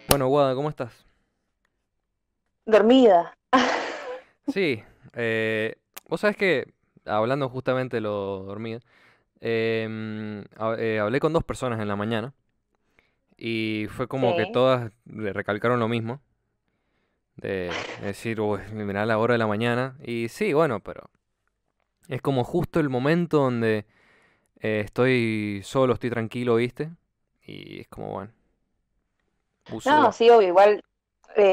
Bueno, Guada, ¿cómo estás? Dormida. Sí, vos sabés que, hablando justamente de lo dormido, hablé con dos personas en la mañana y fue como que Sí. todas le recalcaron lo mismo, de decir, uy, mirá la hora de la mañana. Y sí, bueno, pero es como justo el momento donde estoy solo, estoy tranquilo, ¿viste? Y es como, bueno, No, uso... sí, obvio. Igual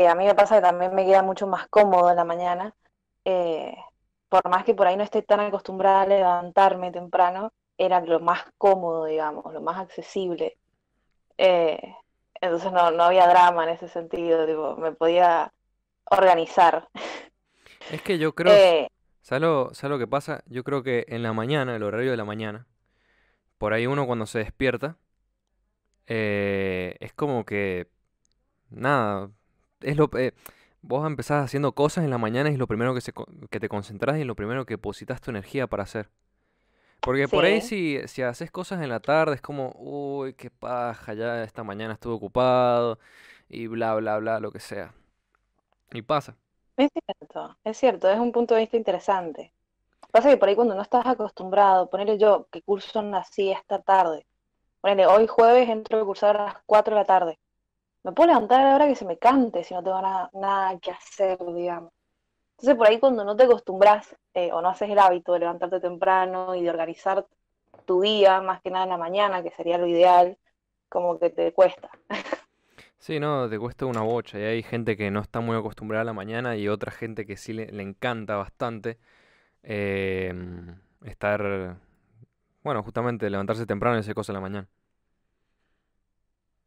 a mí me pasa que también me queda mucho más cómodo en la mañana. eh, por más que por ahí no esté tan acostumbrada a levantarme temprano, era lo más cómodo, digamos, lo más accesible. Eh, entonces no había drama en ese sentido, tipo, me podía organizar. Es que yo creo, Eh, sabes lo que pasa? Yo creo que en la mañana, el horario de la mañana, por ahí uno cuando se despierta, es como que, nada, es lo, vos empezás haciendo cosas en la mañana y es lo primero que te concentras y es lo primero que depositas tu energía para hacer. Porque por ahí sí, si haces cosas en la tarde es como, uy, qué paja, ya esta mañana estuve ocupado y bla, bla, bla, lo que sea. Y pasa. es cierto, es un punto de vista interesante. Pasa que por ahí cuando no estás acostumbrado, ponerle yo que curso en la siesta tarde. Ponele, hoy jueves entro a cursar a las 4 de la tarde. Me puedo levantar a la hora que se me cante si no tengo nada que hacer, digamos. Entonces por ahí cuando no te acostumbras o no haces el hábito de levantarte temprano y de organizar tu día, más que nada en la mañana, que sería lo ideal, como que te cuesta. Sí, no, te cuesta una bocha y hay gente que no está muy acostumbrada a la mañana y otra gente que sí le encanta bastante estar, bueno, justamente levantarse temprano y hacer cosas en la mañana.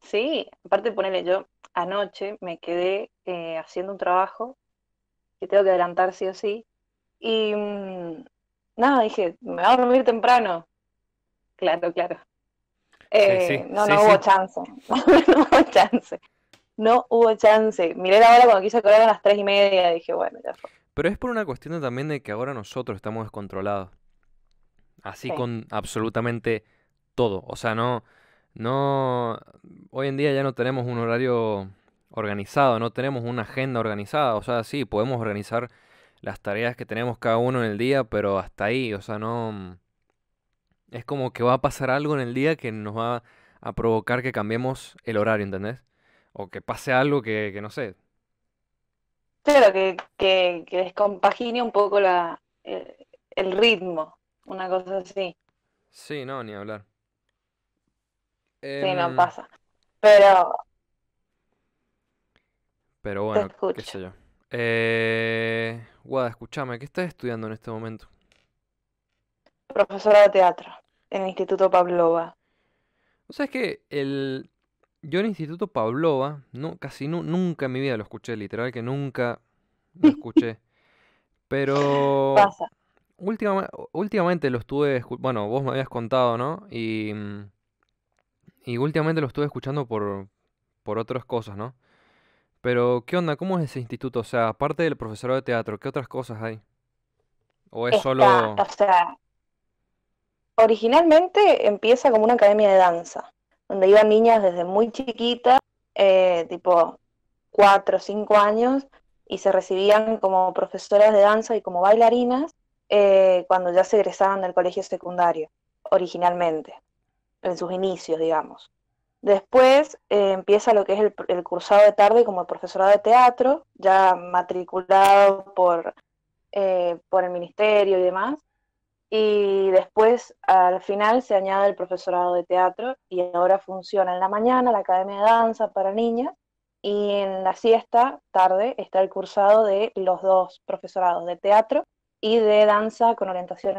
Sí, aparte ponele yo, anoche me quedé haciendo un trabajo que tengo que adelantar sí o sí, y nada, dije, me voy a dormir temprano. Claro, claro. Sí, sí, sí, No hubo sí. chance, no hubo chance. No hubo chance. Miré la hora cuando quise correr a las 3:30. Dije, bueno, ya fue. Pero es por una cuestión también de que ahora nosotros estamos descontrolados. Así Sí. con absolutamente todo. O sea, no, hoy en día ya no tenemos un horario organizado, no tenemos una agenda organizada. O sea, sí, podemos organizar las tareas que tenemos cada uno en el día, pero hasta ahí. O sea, no, es como que va a pasar algo en el día que nos va a provocar que cambiemos el horario, ¿entendés? O que pase algo que no sé. Claro, que descompagine un poco el ritmo, una cosa así. Sí, no, ni hablar. Sí, no Em, pasa. Pero Pero te bueno, qué escucho. sé yo. Guada, escúchame, ¿qué estás estudiando en este momento? Profesora de teatro en el Instituto Pavlova. O sea, es que yo en el Instituto Pavlova, no, nunca en mi vida lo escuché, literal que nunca lo escuché. Pero Pasa. últimamente lo estuve, bueno, vos me habías contado, ¿no? Y últimamente lo estuve escuchando por otras cosas, ¿no? Pero, ¿qué onda? ¿Cómo es ese instituto? O sea, aparte del profesorado de teatro, ¿qué otras cosas hay? ¿O es Está, solo... o sea, originalmente empieza como una academia de danza, donde iban niñas desde muy chiquitas, tipo 4 o 5 años, y se recibían como profesoras de danza y como bailarinas cuando ya se egresaban del colegio secundario, originalmente, en sus inicios, digamos. Después empieza lo que es el cursado de tarde como profesorado de teatro, ya matriculado por el ministerio y demás. Y después, al final, se añade el profesorado de teatro y ahora funciona en la mañana la academia de danza para niñas y en la siesta, tarde, está el cursado de los dos profesorados de teatro y de danza con orientación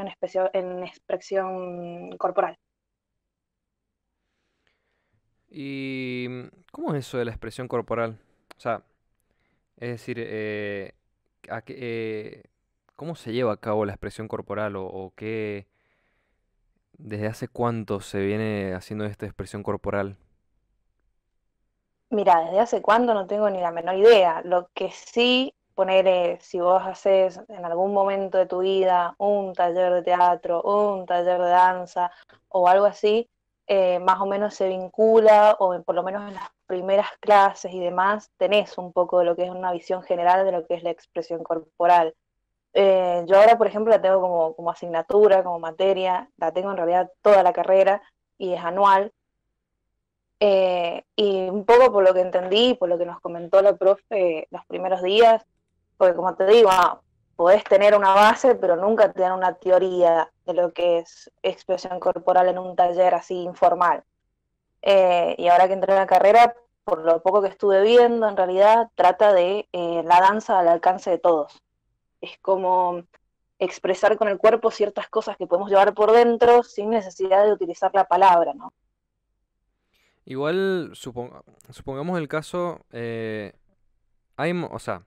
en expresión corporal. ¿Y cómo es eso de la expresión corporal? O sea, es decir, a qué- ¿cómo se lleva a cabo la expresión corporal o qué, desde hace cuánto se viene haciendo esta expresión corporal? Mira, desde hace cuándo no tengo ni la menor idea. Lo que sí, poner, si vos haces en algún momento de tu vida un taller de teatro, un taller de danza o algo así, más o menos se vincula, o por lo menos en las primeras clases y demás, tenés un poco de lo que es una visión general de lo que es la expresión corporal. Yo ahora, por ejemplo, la tengo como asignatura, como materia, la tengo en realidad toda la carrera y es anual. Y un poco por lo que entendí, por lo que nos comentó la profe los primeros días, porque como te digo, podés tener una base, pero nunca te dan una teoría de lo que es expresión corporal en un taller así informal. Y ahora que entré en la carrera, por lo poco que estuve viendo, en realidad trata de la danza al alcance de todos. Es como expresar con el cuerpo ciertas cosas que podemos llevar por dentro sin necesidad de utilizar la palabra, ¿no? Igual, supongamos el caso, o sea,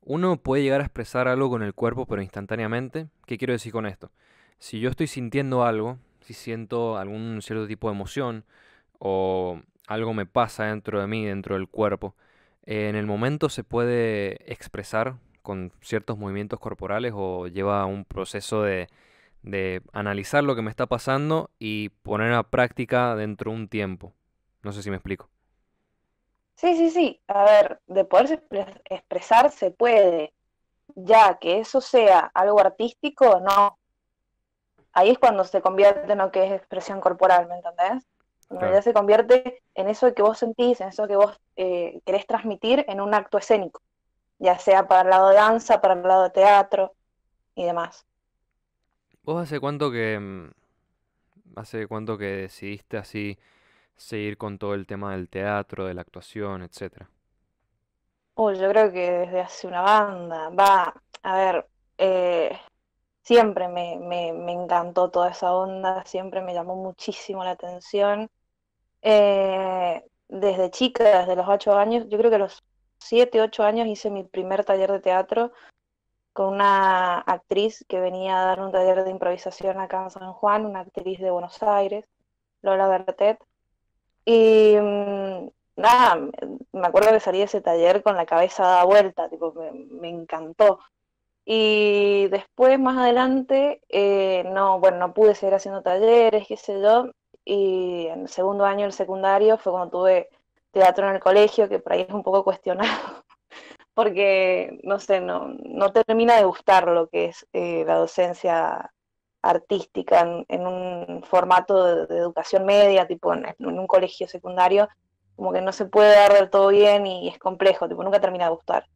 uno puede llegar a expresar algo con el cuerpo, pero instantáneamente. ¿Qué quiero decir con esto? Si yo estoy sintiendo algo, si siento algún cierto tipo de emoción o algo me pasa dentro de mí, dentro del cuerpo, en el momento se puede expresar con ciertos movimientos corporales o lleva a un proceso de analizar lo que me está pasando y poner a práctica dentro de un tiempo. No sé si me explico. Sí, sí, sí. A ver, de poderse expresar se puede, ya que eso sea algo artístico, no. Ahí es cuando se convierte en lo que es expresión corporal, ¿me entendés? Cuando Claro. ya se convierte en eso que vos sentís, en eso que vos querés transmitir en un acto escénico, ya sea para el lado de danza, para el lado de teatro y demás. ¿Vos hace cuánto que decidiste así seguir con todo el tema del teatro, de la actuación, etcétera? Uy, yo creo que desde hace una banda, va, a ver, eh, siempre me encantó toda esa onda, siempre me llamó muchísimo la atención. Desde chica, desde los 8 años, yo creo que a los 7, 8 años hice mi primer taller de teatro con una actriz que venía a dar un taller de improvisación acá en San Juan, una actriz de Buenos Aires, Lola Bertet. Y nada, me acuerdo que salí de ese taller con la cabeza dada vuelta, tipo, me encantó. Y después, más adelante, no, bueno, no pude seguir haciendo talleres, qué sé yo, y en el segundo año del secundario fue cuando tuve teatro en el colegio, que por ahí es un poco cuestionado, porque, no sé, no termina de gustar lo que es la docencia artística en un formato de educación media, tipo en un colegio secundario, como que no se puede dar del todo bien y es complejo, tipo, nunca termina de gustar.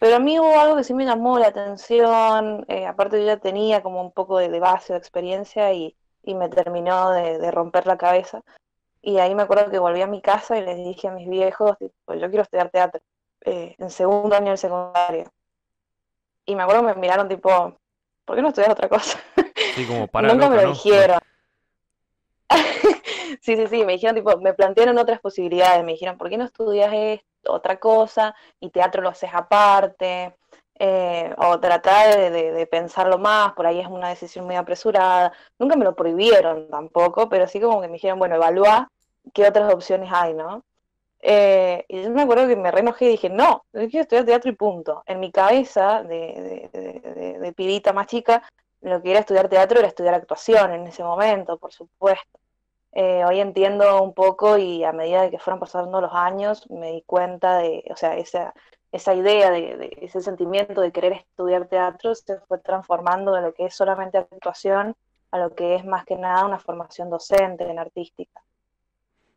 Pero a mí hubo algo que sí me llamó la atención, aparte yo ya tenía como un poco de base de experiencia y me terminó de romper la cabeza. Y ahí me acuerdo que volví a mi casa y les dije a mis viejos, tipo, yo quiero estudiar teatro, en segundo año del secundario. Y me acuerdo que me miraron tipo, ¿por qué no estudias otra cosa? Sí, como para Nunca me loca, lo ¿no? No. dijeron. Sí, sí, sí, me dijeron tipo, me plantearon otras posibilidades, me dijeron, ¿por qué no estudias esto, otra cosa y teatro lo haces aparte? O tratar de pensarlo más, por ahí es una decisión muy apresurada. Nunca me lo prohibieron tampoco, pero sí como que me dijeron, bueno, evalúa qué otras opciones hay, ¿no? Y yo me acuerdo que me re enojé y dije, no, yo quiero estudiar teatro y punto. En mi cabeza, de pibita más chica, lo que era estudiar teatro era estudiar actuación en ese momento, por supuesto. Hoy entiendo un poco y a medida de que fueron pasando los años me di cuenta de, o sea, esa idea de ese sentimiento de querer estudiar teatro se fue transformando de lo que es solamente actuación a lo que es más que nada una formación docente en artística,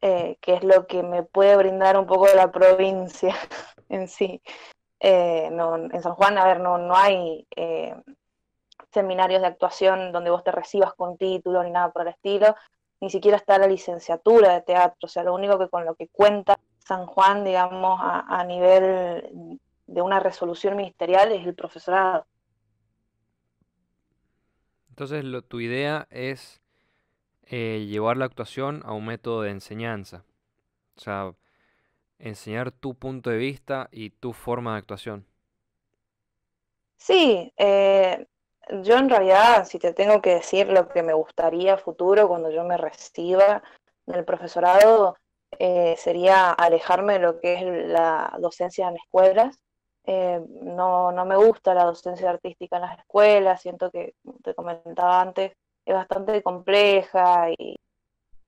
que es lo que me puede brindar un poco de la provincia en sí. No, en San Juan, a ver, no hay seminarios de actuación donde vos te recibas con título ni nada por el estilo, ni siquiera está la licenciatura de teatro, o sea, lo único que con lo que cuenta San Juan, digamos, a nivel de una resolución ministerial es el profesorado. Entonces, tu idea es llevar la actuación a un método de enseñanza. O sea, enseñar tu punto de vista y tu forma de actuación. Sí, yo en realidad, si te tengo que decir lo que me gustaría a futuro cuando yo me reciba del profesorado, sería alejarme de lo que es la docencia en escuelas. No me gusta la docencia artística en las escuelas, siento que, como te comentaba antes, es bastante compleja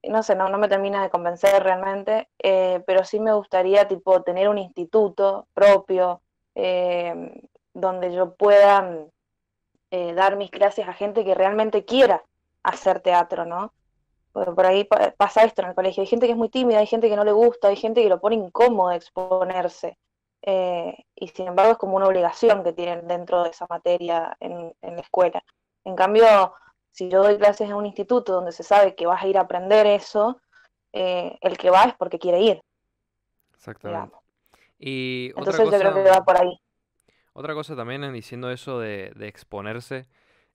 no sé, no me termina de convencer realmente, pero sí me gustaría tipo tener un instituto propio donde yo pueda dar mis clases a gente que realmente quiera hacer teatro, ¿no? Porque por ahí pasa esto en el colegio. Hay gente que es muy tímida, hay gente que no le gusta, hay gente que lo pone incómodo exponerse. Y sin embargo es como una obligación que tienen dentro de esa materia en la escuela. En cambio, si yo doy clases en un instituto donde se sabe que vas a ir a aprender eso, el que va es porque quiere ir, Exactamente. digamos. Y Entonces yo creo que va por ahí. otra cosa también diciendo eso de exponerse,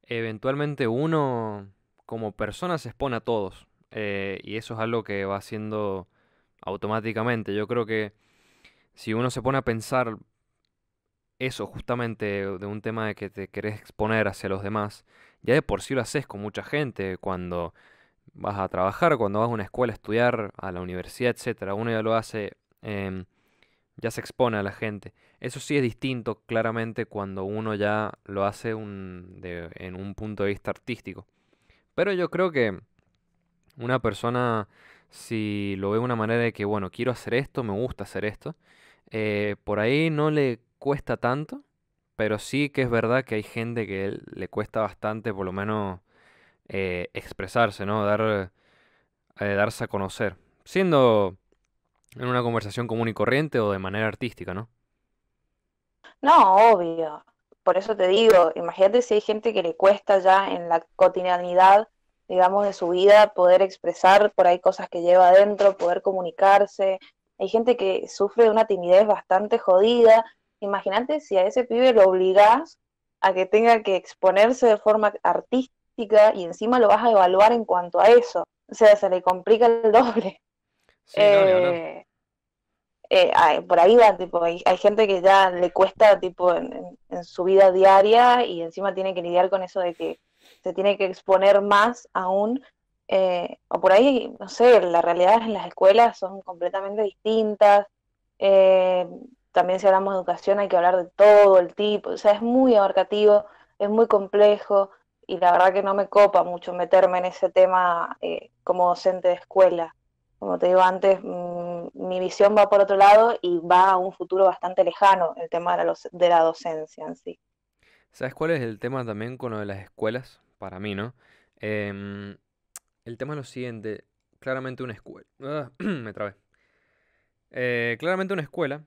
eventualmente uno como persona se expone a todos, y eso es algo que va haciendo automáticamente. Yo creo que si uno se pone a pensar eso justamente de un tema de que te querés exponer hacia los demás, ya de por sí lo haces con mucha gente, cuando vas a trabajar, cuando vas a una escuela a estudiar, a la universidad, etcétera, uno ya lo hace, ya se expone a la gente. Eso sí es distinto claramente cuando uno ya lo hace en un punto de vista artístico. Pero yo creo que una persona, si lo ve de una manera de que, bueno, quiero hacer esto, me gusta hacer esto, por ahí no le cuesta tanto, pero sí que es verdad que hay gente que le cuesta bastante, por lo menos, expresarse, ¿no? Darse a conocer, siendo en una conversación común y corriente o de manera artística, ¿no? No, obvio. Por eso te digo, imagínate si hay gente que le cuesta ya en la cotidianidad, digamos, de su vida poder expresar por ahí cosas que lleva adentro, poder comunicarse. Hay gente que sufre de una timidez bastante jodida. Imagínate si a ese pibe lo obligás a que tenga que exponerse de forma artística y encima lo vas a evaluar en cuanto a eso. O sea, se le complica el doble. Sí, no, ni hablar. Eh, por ahí va, tipo, hay gente que ya le cuesta, tipo, en su vida diaria y encima tiene que lidiar con eso de que se tiene que exponer más aún, o por ahí, no sé, las realidades en las escuelas son completamente distintas, eh, también si hablamos de educación hay que hablar de todo el tipo, o sea, es muy abarcativo, es muy complejo y la verdad que no me copa mucho meterme en ese tema como docente de escuela. Como te digo antes, mi visión va por otro lado y va a un futuro bastante lejano el tema de la docencia en sí. ¿Sabes cuál es el tema también con lo de las escuelas? Para mí, ¿no? Em, el tema es lo siguiente. Claramente una escuela. Me trabé. Claramente una escuela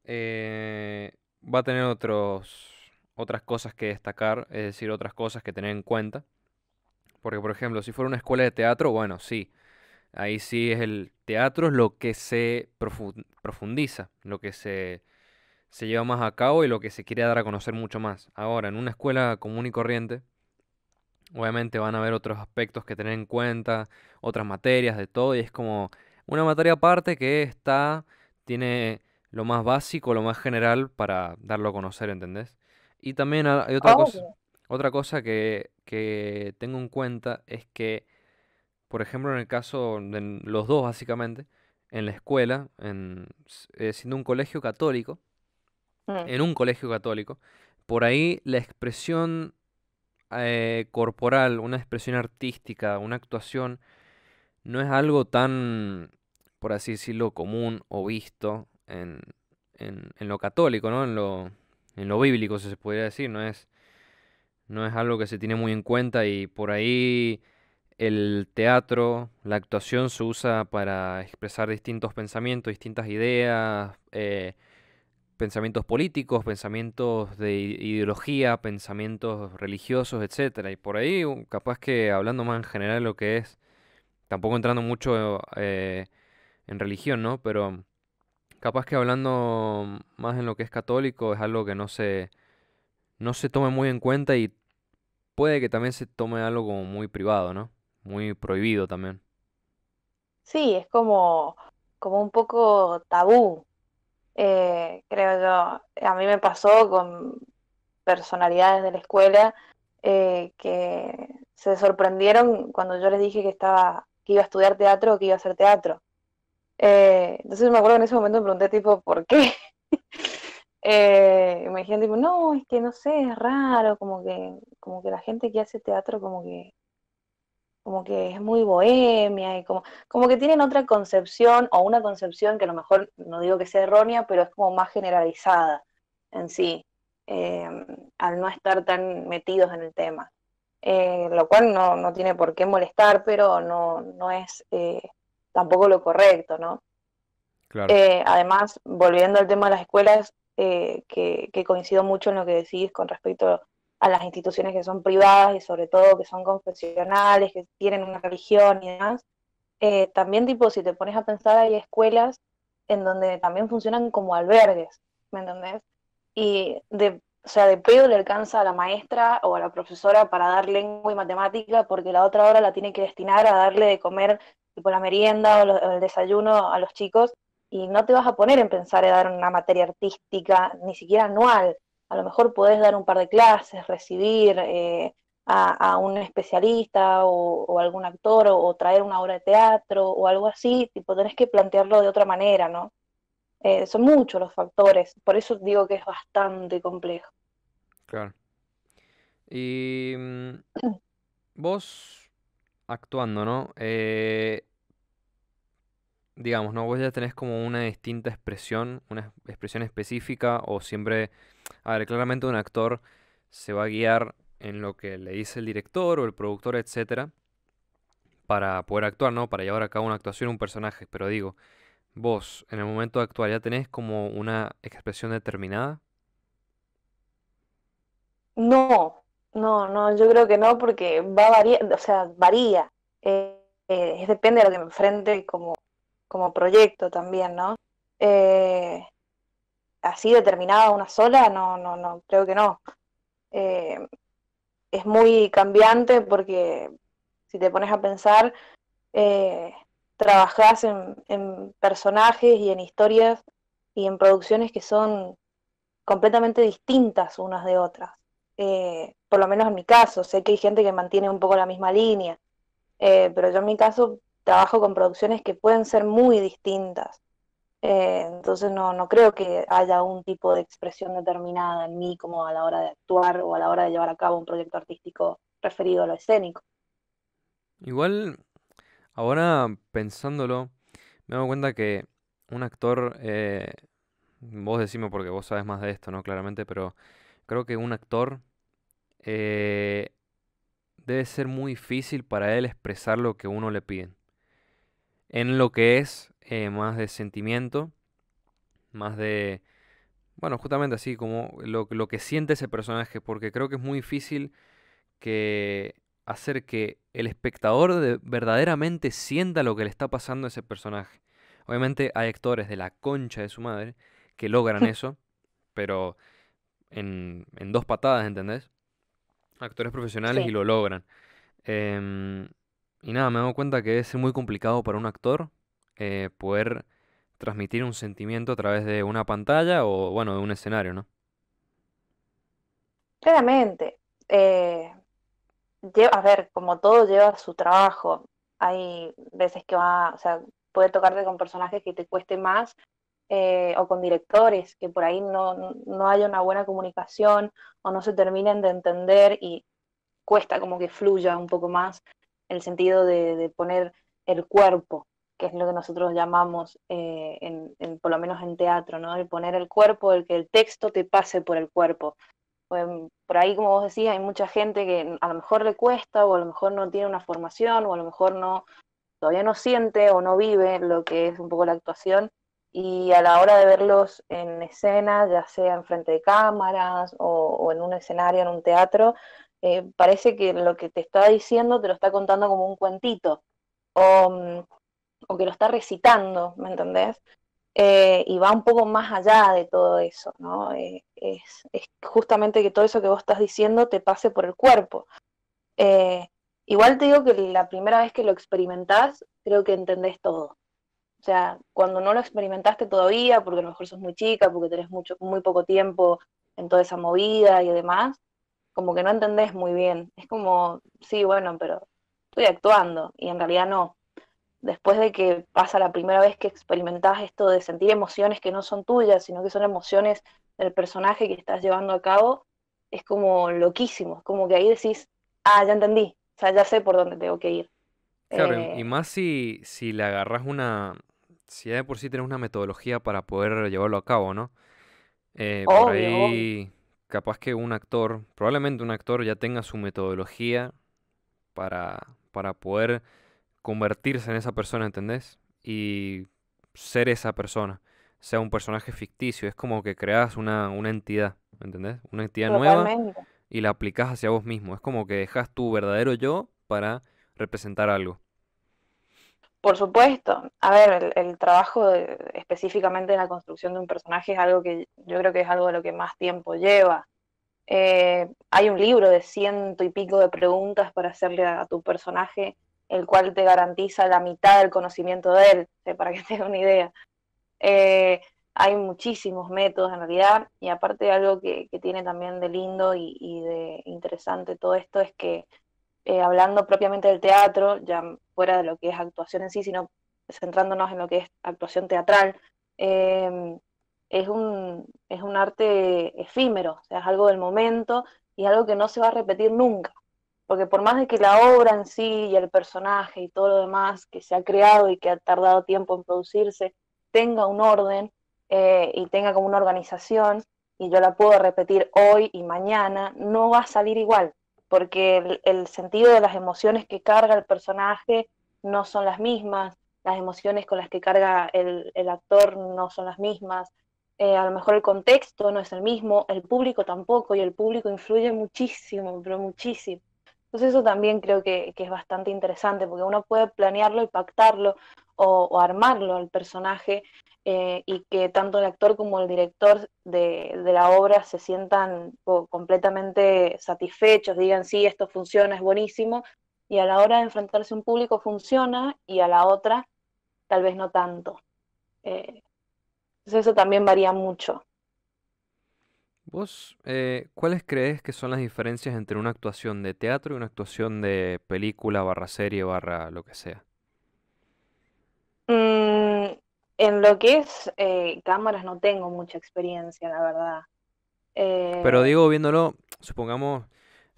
va a tener otras cosas que destacar, es decir, otras cosas que tener en cuenta. Porque, por ejemplo, si fuera una escuela de teatro, bueno, sí. Ahí sí es el teatro es lo que se profundiza, lo que se lleva más a cabo y lo que se quiere dar a conocer mucho más. Ahora, en una escuela común y corriente, obviamente van a haber otros aspectos que tener en cuenta, otras materias, de todo, y es como una materia aparte que tiene lo más básico, lo más general para darlo a conocer, ¿entendés? Y también hay Obvio. otra cosa que tengo en cuenta es que, por ejemplo, en el caso de los dos, básicamente, en la escuela, siendo un colegio católico, Mm. en un colegio católico, por ahí la expresión corporal, una expresión artística, una actuación, no es algo tan, por así decirlo, común o visto en lo católico, ¿no? En lo bíblico, si se podría decir, no es algo que se tiene muy en cuenta y por ahí el teatro, la actuación se usa para expresar distintos pensamientos, distintas ideas, pensamientos políticos, pensamientos de ideología, pensamientos religiosos, etcétera. Y por ahí, capaz que hablando más en general de lo que es, tampoco entrando mucho en religión, ¿no? Pero capaz que hablando más en lo que es católico, es algo que no se tome muy en cuenta y puede que también se tome algo como muy privado, ¿no? Muy prohibido también. Sí, es como un poco tabú, creo yo. A mí me pasó con personalidades de la escuela que se sorprendieron cuando yo les dije que iba a estudiar teatro o que iba a hacer teatro. Entonces me acuerdo que en ese momento me pregunté tipo, ¿por qué? Y me dijeron tipo, no, es que no sé, es raro, como que la gente que hace teatro como que como que es muy bohemia y como que tienen otra concepción o una concepción que a lo mejor no digo que sea errónea, pero es como más generalizada en sí, eh, al no estar tan metidos en el tema. Lo cual no tiene por qué molestar, pero no es tampoco lo correcto, ¿no? Claro, Además, volviendo al tema de las escuelas, que coincido mucho en lo que decís con respecto a las instituciones que son privadas y sobre todo que son confesionales, que tienen una religión y demás, también tipo, si te pones a pensar, hay escuelas en donde también funcionan como albergues, ¿me entendés? Y o sea, de pedo le alcanza a la maestra o a la profesora para dar lengua y matemática porque la otra hora la tiene que destinar a darle de comer tipo la merienda o el desayuno a los chicos y no te vas a poner en pensar en dar una materia artística, ni siquiera anual. A lo mejor podés dar un par de clases, recibir a un especialista o algún actor o traer una obra de teatro o algo así, tipo tenés que plantearlo de otra manera, ¿no? Son muchos los factores, por eso digo que es bastante complejo. claro. Y vos actuando, ¿no? Digamos, ¿no? Vos ya tenés como una distinta expresión, una expresión específica, o siempre, a ver, claramente un actor se va a guiar en lo que le dice el director o el productor, etcétera, para poder actuar, ¿no? Para llevar a cabo una actuación, un personaje. Pero digo, vos, en el momento de actuar, ¿ya tenés como una expresión determinada? No, no, yo creo que no, porque va variando, o sea, varía. Depende de lo que me enfrente como proyecto también, ¿no? Eh, Así determinada una sola, no, creo que no. Eh, es muy cambiante porque si te pones a pensar, eh, trabajás en personajes y en historias y en producciones que son completamente distintas unas de otras. Por lo menos en mi caso, sé que hay gente que mantiene un poco la misma línea, pero yo en mi caso trabajo con producciones que pueden ser muy distintas. Entonces no creo que haya un tipo de expresión determinada en mí como a la hora de actuar o a la hora de llevar a cabo un proyecto artístico referido a lo escénico. Igual, ahora pensándolo, me doy cuenta que un actor, vos decime porque vos sabes más de esto, ¿no? Claramente, pero creo que un actor eh, debe ser muy difícil para él expresar lo que uno le pide. En lo que es más de sentimiento, más de, bueno, justamente así como lo que siente ese personaje, porque creo que es muy difícil que hacer que el espectador verdaderamente sienta lo que le está pasando a ese personaje. Obviamente hay actores de la concha de su madre que logran eso, pero en dos patadas, ¿entendés? Actores profesionales y Sí, lo logran. Em, y nada, me he dado cuenta que es muy complicado para un actor poder transmitir un sentimiento a través de una pantalla o, bueno, de un escenario, ¿no? claramente. A ver, como todo lleva su trabajo. Hay veces que o sea, puede tocarte con personajes que te cueste más o con directores que por ahí no haya una buena comunicación o no se terminen de entender y cuesta como que fluya un poco más el sentido de poner el cuerpo, que es lo que nosotros llamamos, por lo menos en teatro, ¿no? El poner el cuerpo, el que el texto te pase por el cuerpo. Por ahí, como vos decías, hay mucha gente que a lo mejor le cuesta o a lo mejor no tiene una formación o a lo mejor todavía no siente o no vive lo que es un poco la actuación y a la hora de verlos en escena, ya sea en frente de cámaras o en un escenario, en un teatro, parece que lo que te está diciendo te lo está contando como un cuentito o, o que lo está recitando, ¿me entendés? Y va un poco más allá de todo eso, ¿no? Es justamente que todo eso que vos estás diciendo te pase por el cuerpo. Eh, Igual te digo que la primera vez que lo experimentás, creo que entendés todo. O sea, cuando no lo experimentaste todavía, porque a lo mejor sos muy chica, porque tenés muy poco tiempo en toda esa movida y demás, como que no entendés muy bien. Es como, sí, bueno, pero estoy actuando y en realidad no. Después de que pasa la primera vez que experimentás esto de sentir emociones que no son tuyas, sino que son emociones del personaje que estás llevando a cabo, es como loquísimo, es como que ahí decís, ah, ya entendí, sea, ya sé por dónde tengo que ir. Claro, y Eh, más si le agarras si ya de por sí tienes una metodología para poder llevarlo a cabo, ¿no? Por obvio, obvio. ahí, capaz que un actor, probablemente un actor ya tenga su metodología para poder convertirse en esa persona, ¿entendés? Y ser esa persona, sea un personaje ficticio, es como que creas una entidad, ¿entendés? Una entidad nueva Totalmente. y la aplicás hacia vos mismo, es como que dejas tu verdadero yo para representar algo. Por supuesto. A ver, el trabajo específicamente en la construcción de un personaje es algo que yo creo que es algo de lo que más tiempo lleva. Hay un libro de ciento y pico de preguntas para hacerle a tu personaje, el cual te garantiza la mitad del conocimiento de él, para que te dé una idea. Eh, Hay muchísimos métodos en realidad, y aparte algo que tiene también de lindo y de interesante todo esto es que hablando propiamente del teatro, ya fuera de lo que es actuación en sí, sino centrándonos en lo que es actuación teatral, eh, es un arte efímero, o sea, es algo del momento y algo que no se va a repetir nunca. Porque por más de que la obra en sí y el personaje y todo lo demás que se ha creado y que ha tardado tiempo en producirse tenga un orden y tenga como una organización, y yo la puedo repetir hoy y mañana, no va a salir igual porque el sentido de las emociones que carga el personaje no son las mismas, las emociones con las que carga el actor no son las mismas, a lo mejor el contexto no es el mismo, el público tampoco, y el público influye muchísimo, pero muchísimo. Entonces eso también creo que es bastante interesante, porque uno puede planearlo y pactarlo o armarlo al personaje y que tanto el actor como el director de la obra se sientan completamente satisfechos, digan, sí, esto funciona, es buenísimo, y a la hora de enfrentarse a un público funciona y a la otra tal vez no tanto. Eh, entonces eso también varía mucho. ¿Vos cuáles crees que son las diferencias entre una actuación de teatro y una actuación de película barra serie barra lo que sea? Mm, en lo que es cámaras no tengo mucha experiencia, la verdad. Pero Eh, digo, viéndolo, supongamos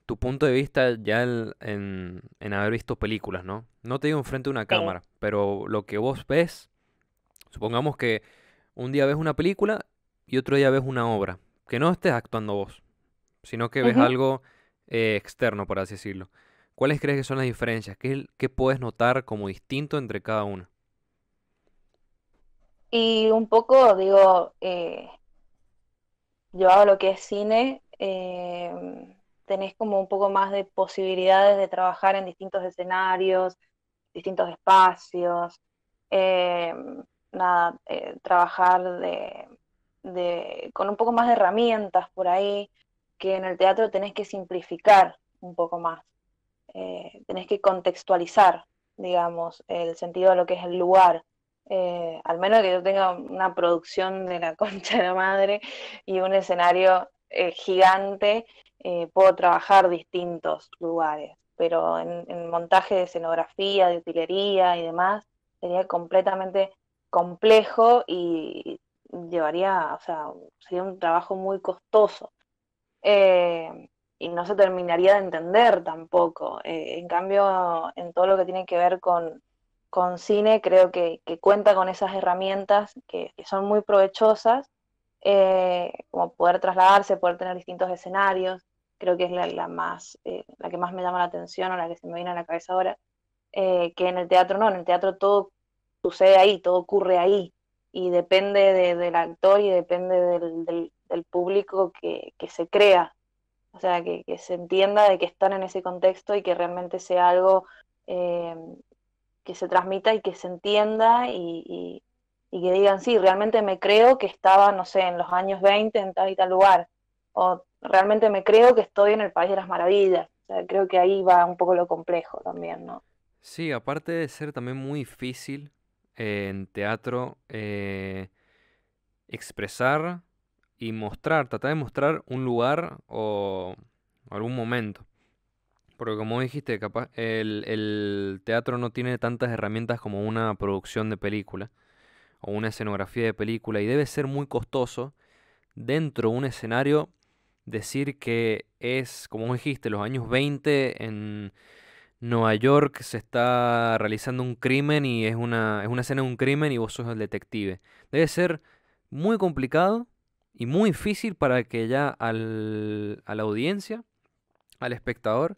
tu punto de vista ya en haber visto películas, ¿no? No te digo enfrente de una sí. cámara, pero lo que vos ves, supongamos que un día ves una película y otro día ves una obra, que no estés actuando vos, sino que ves Ujú. algo externo, por así decirlo. ¿Cuáles crees que son las diferencias? ¿Qué puedes notar como distinto entre cada una? Y un poco, digo, yo hago lo que es cine, tenés como un poco más de posibilidades de trabajar en distintos escenarios, distintos espacios, eh, nada, trabajar con un poco más de herramientas por ahí, que en el teatro tenés que simplificar un poco más, tenés que contextualizar, digamos, el sentido de lo que es el lugar. Al menos que yo tenga una producción de la concha de la madre y un escenario gigante, puedo trabajar distintos lugares, pero en montaje de escenografía, de utilería y demás, sería completamente complejo y llevaría, o sea, sería un trabajo muy costoso. Y no se terminaría de entender tampoco. En cambio, en todo lo que tiene que ver con cine, creo que cuenta con esas herramientas que son muy provechosas, como poder trasladarse, poder tener distintos escenarios. Creo que es la que más me llama la atención o la que se me viene a la cabeza ahora, que en el teatro no, en el teatro todo sucede ahí, todo ocurre ahí, y depende del actor y depende del público que se crea, o sea, que se entienda de que están en ese contexto y que realmente sea algo eh, que se transmita y que se entienda y que digan, sí, realmente me creo que estaba, no sé, en los años 20 en tal y tal lugar, o realmente me creo que estoy en el País de las Maravillas. O sea, creo que ahí va un poco lo complejo también, ¿no? Sí, aparte de ser también muy difícil en teatro expresar y mostrar, tratar de mostrar un lugar o algún momento. Porque como dijiste, capaz el teatro no tiene tantas herramientas como una producción de película o una escenografía de película y debe ser muy costoso dentro de un escenario decir que es, como dijiste, los años 20 en, Nueva York se está realizando un crimen y es una escena de un crimen y vos sos el detective. Debe ser muy complicado y muy difícil para que ya a la audiencia, al espectador,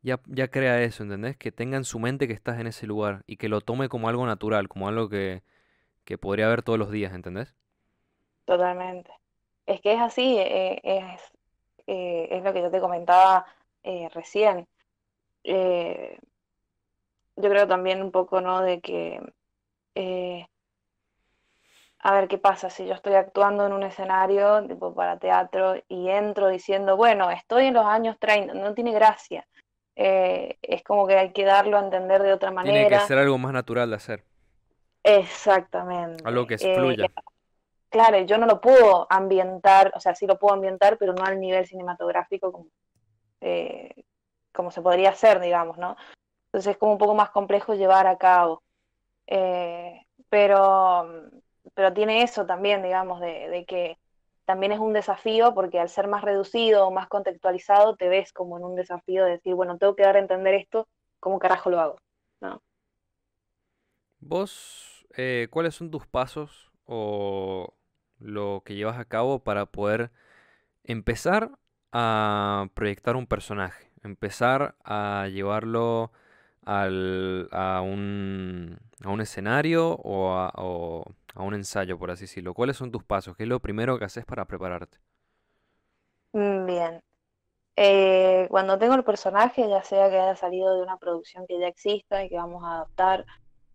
ya crea eso, ¿entendés? Que tenga en su mente que estás en ese lugar y que lo tome como algo natural, como algo que podría ver todos los días, ¿entendés? Totalmente. Es que es así, es lo que yo te comentaba recién. Eh, yo creo también un poco, ¿no? De que, eh, a ver, ¿qué pasa si yo estoy actuando en un escenario tipo para teatro y entro diciendo, bueno, estoy en los años 30, no tiene gracia. Es como que hay que darlo a entender de otra Tiene que manera. ser algo más natural de hacer, algo Exactamente. que fluya. Claro, yo no lo puedo ambientar, o sea, sí lo puedo ambientar, pero no al nivel cinematográfico eh, como se podría hacer, digamos, ¿no? Entonces es como un poco más complejo llevar a cabo. Eh, pero, pero tiene eso también, digamos, de que también es un desafío porque al ser más reducido o más contextualizado te ves como en un desafío de decir, bueno, tengo que dar a entender esto, ¿cómo carajo lo hago? ¿No? ¿Vos, cuáles son tus pasos o lo que llevas a cabo para poder empezar a proyectar un personaje, empezar a llevarlo a un escenario o a un ensayo, por así decirlo? ¿Cuáles son tus pasos? ¿Qué es lo primero que haces para prepararte? Bien. Cuando tengo el personaje, ya sea que haya salido de una producción que ya exista y que vamos a adaptar,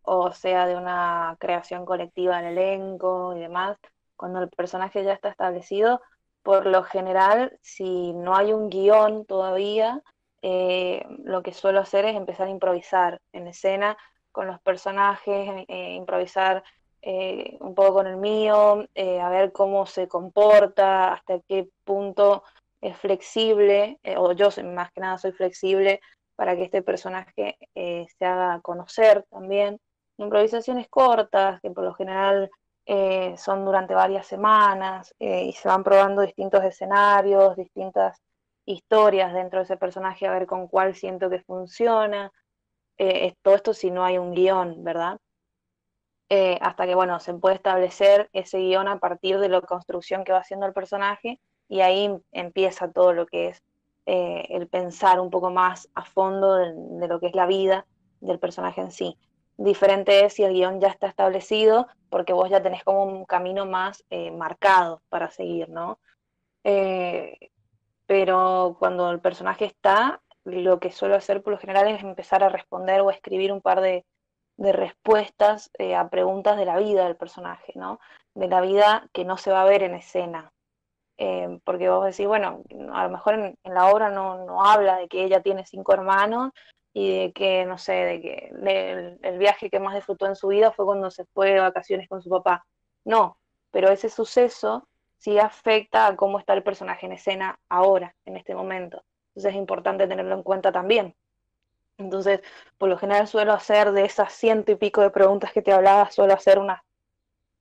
o sea de una creación colectiva del elenco y demás, cuando el personaje ya está establecido, por lo general, si no hay un guión todavía, lo que suelo hacer es empezar a improvisar en escena con los personajes, improvisar un poco con el mío, a ver cómo se comporta, hasta qué punto es flexible, o yo más que nada soy flexible para que este personaje se haga conocer también. Improvisaciones cortas, que por lo general son durante varias semanas y se van probando distintos escenarios, distintas historias dentro de ese personaje, a ver con cuál siento que funciona. Todo esto si no hay un guión, ¿verdad? Hasta que, bueno, se puede establecer ese guión a partir de la construcción que va haciendo el personaje y ahí empieza todo lo que es el pensar un poco más a fondo de lo que es la vida del personaje en sí. Diferente es si el guión ya está establecido, porque vos ya tenés como un camino más marcado para seguir, ¿no? Eh, pero cuando el personaje está, lo que suelo hacer por lo general es empezar a responder o a escribir un par de respuestas a preguntas de la vida del personaje, ¿no? De la vida que no se va a ver en escena. Porque vos decís, bueno, a lo mejor en la obra no habla de que ella tiene 5 hermanos y de que, no sé, de que el viaje que más disfrutó en su vida fue cuando se fue de vacaciones con su papá. No, pero ese suceso sí afecta a cómo está el personaje en escena ahora, en este momento. Entonces es importante tenerlo en cuenta también. Entonces, por lo general suelo hacer de esas ciento y pico de preguntas que te hablaba, suelo hacer unas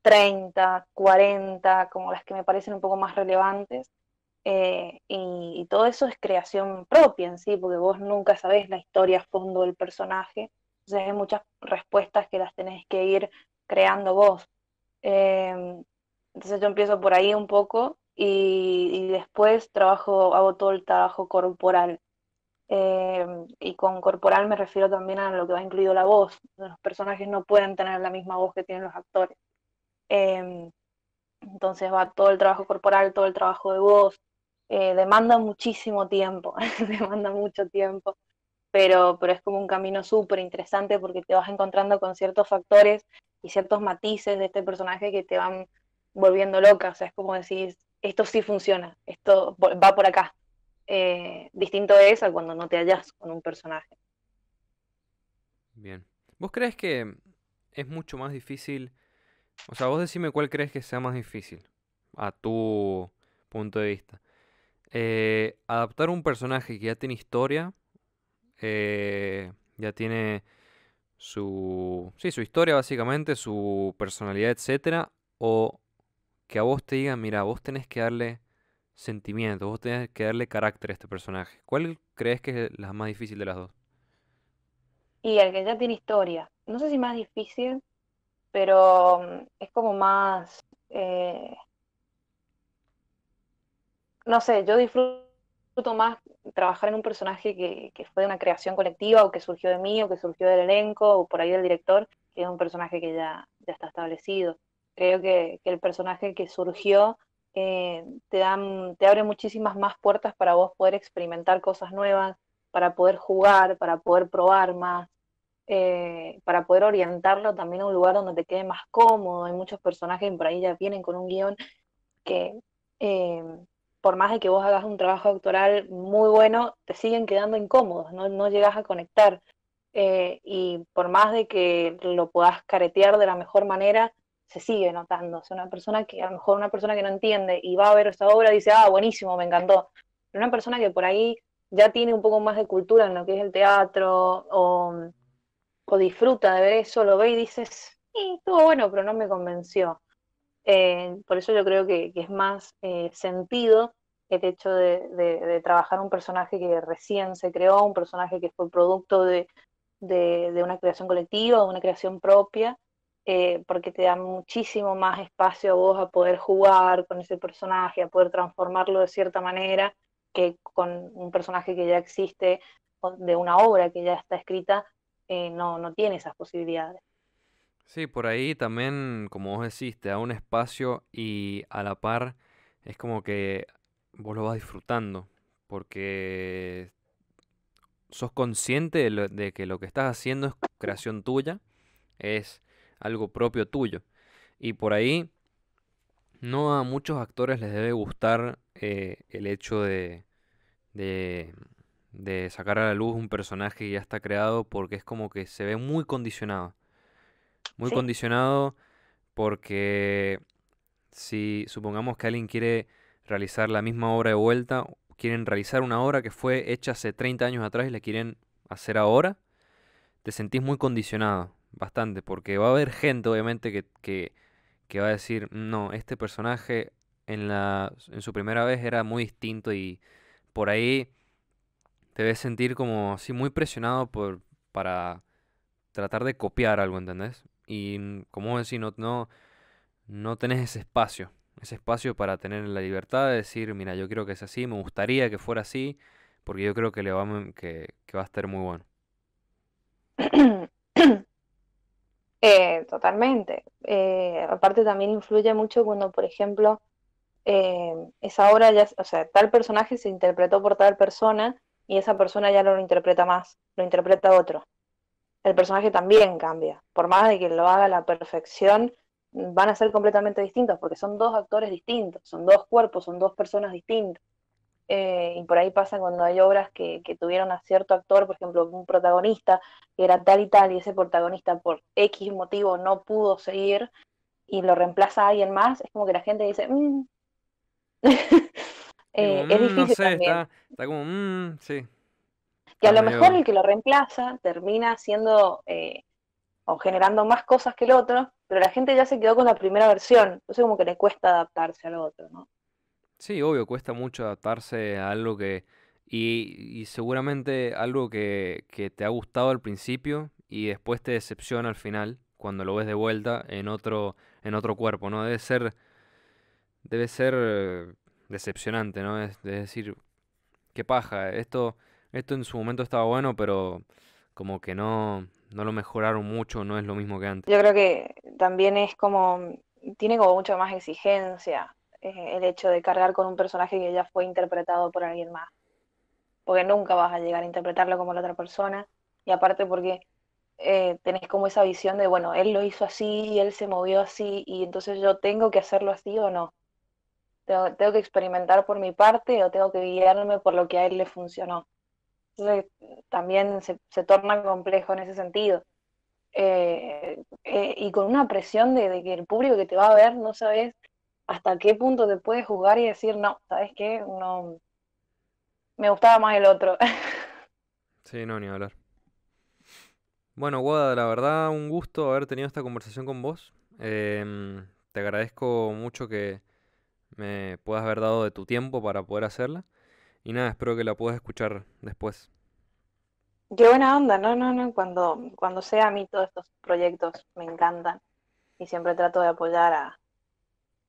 30, 40, como las que me parecen un poco más relevantes. Y todo eso es creación propia en sí, porque vos nunca sabés la historia a fondo del personaje. Entonces hay muchas respuestas que las tenés que ir creando vos. Eh, entonces yo empiezo por ahí un poco y después hago todo el trabajo corporal. Y con corporal me refiero también a lo que va incluido la voz. Los personajes no pueden tener la misma voz que tienen los actores. Eh, entonces va todo el trabajo corporal, todo el trabajo de voz. Demanda muchísimo tiempo, demanda mucho tiempo, pero es como un camino súper interesante porque te vas encontrando con ciertos factores y ciertos matices de este personaje que te van volviendo loca. O sea, es como decís, esto sí funciona, esto va por acá. Distinto es a cuando no te hallas con un personaje. Bien. ¿Vos crees que es mucho más difícil? O sea, vos decime cuál crees que sea más difícil a tu punto de vista. Adaptar un personaje que ya tiene historia, ya tiene sí, su historia básicamente, su personalidad, etcétera, o que a vos te digan, mira, vos tenés que darle sentimiento, vos tenés que darle carácter a este personaje. ¿Cuál crees que es la más difícil de las dos? y el que ya tiene historia. No sé si más difícil, pero es como más, no sé, yo disfruto más trabajar en un personaje que fue de una creación colectiva o que surgió de mí o que surgió del elenco o por ahí del director, que es un personaje que ya está establecido. Creo que el personaje que surgió te abre muchísimas más puertas para vos poder experimentar cosas nuevas, para poder jugar, para poder probar más, para poder orientarlo también a un lugar donde te quede más cómodo. Hay muchos personajes que por ahí ya vienen con un guión que eh, por más de que vos hagas un trabajo actoral muy bueno, te siguen quedando incómodos, no llegas a conectar. Y por más de que lo puedas caretear de la mejor manera, se sigue notando. O sea, una persona que, a lo mejor una persona que no entiende y va a ver esta obra y dice, ah, buenísimo, me encantó. Pero una persona que por ahí ya tiene un poco más de cultura en lo que es el teatro o disfruta de ver eso, lo ve y dices, sí, estuvo bueno, pero no me convenció. Por eso yo creo que es más sentido el hecho de trabajar un personaje que recién se creó, un personaje que fue producto de una creación colectiva, de una creación propia, porque te da muchísimo más espacio a vos a poder jugar con ese personaje, a poder transformarlo de cierta manera, que con un personaje que ya existe, o de una obra que ya está escrita, no tiene esas posibilidades. Sí, por ahí también, como vos decís, te da un espacio y a la par es como que vos lo vas disfrutando, porque sos consciente de que lo que estás haciendo es creación tuya, es algo propio tuyo. Y por ahí no a muchos actores les debe gustar el hecho de, de sacar a la luz un personaje que ya está creado porque es como que se ve muy condicionado. Muy Sí, condicionado porque si supongamos que alguien quiere realizar la misma obra de vuelta, quieren realizar una obra que fue hecha hace 30 años atrás y la quieren hacer ahora, te sentís muy condicionado, bastante, porque va a haber gente obviamente que va a decir, no, este personaje en su primera vez era muy distinto y por ahí te ves sentir como así muy presionado para tratar de copiar algo, ¿entendés? Y como decir, no tenés ese espacio para tener la libertad de decir, mira, yo quiero que sea así, me gustaría que fuera así, porque yo creo que que va a estar muy bueno. Totalmente. Aparte también influye mucho cuando, por ejemplo, esa obra ya, o sea, tal personaje se interpretó por tal persona y esa persona ya no lo interpreta más, lo interpreta otro. El personaje también cambia. Por más de que lo haga a la perfección, van a ser completamente distintos porque son dos actores distintos, son dos cuerpos, son dos personas distintas. Y por ahí pasa cuando hay obras que tuvieron a cierto actor, por ejemplo, un protagonista que era tal y tal, y ese protagonista por X motivo no pudo seguir y lo reemplaza a alguien más, es como que la gente dice, "Mm". Sí, como, Es no difícil sé, también. está como, sí, Que a está lo mejor medio... el que lo reemplaza termina haciendo o generando más cosas que el otro, pero la gente ya se quedó con la primera versión, entonces como que le cuesta adaptarse al otro, ¿no? Sí, obvio, cuesta mucho adaptarse a algo y seguramente algo que te ha gustado al principio y después te decepciona al final, cuando lo ves de vuelta en otro cuerpo, ¿no? Debe ser decepcionante, ¿no? Es decir, qué paja, esto en su momento estaba bueno, pero como que no lo mejoraron mucho, no es lo mismo que antes. Yo creo que también es como, tiene como mucha más exigencia el hecho de cargar con un personaje que ya fue interpretado por alguien más, porque nunca vas a llegar a interpretarlo como la otra persona, y aparte porque tenés como esa visión de, bueno, él lo hizo así y él se movió así, y entonces yo tengo que hacerlo así o no. Tengo que experimentar por mi parte o tengo que guiarme por lo que a él le funcionó. Entonces, también se torna complejo en ese sentido. Y con una presión de que el público que te va a ver no sabes hasta qué punto te puede juzgar y decir, no, ¿sabes qué? No, me gustaba más el otro. Sí, no, ni hablar. Bueno, Guada, la verdad, un gusto haber tenido esta conversación con vos. Te agradezco mucho que me puedas haber dado de tu tiempo para poder hacerla. Y nada, espero que la puedas escuchar después. Qué buena onda, no, no, no, cuando sea a mí todos estos proyectos me encantan y siempre trato de apoyar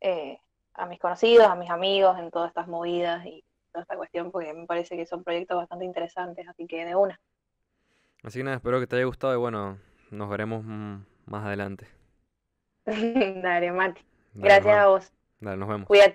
eh, a mis conocidos, a mis amigos en todas estas movidas y toda esta cuestión porque me parece que son proyectos bastante interesantes, así que de una. Así que nada, espero que te haya gustado y bueno, nos veremos más adelante. Dale, Mati. Dale, nos Gracias vemos. a vos. Dale, nos vemos. Cuídate.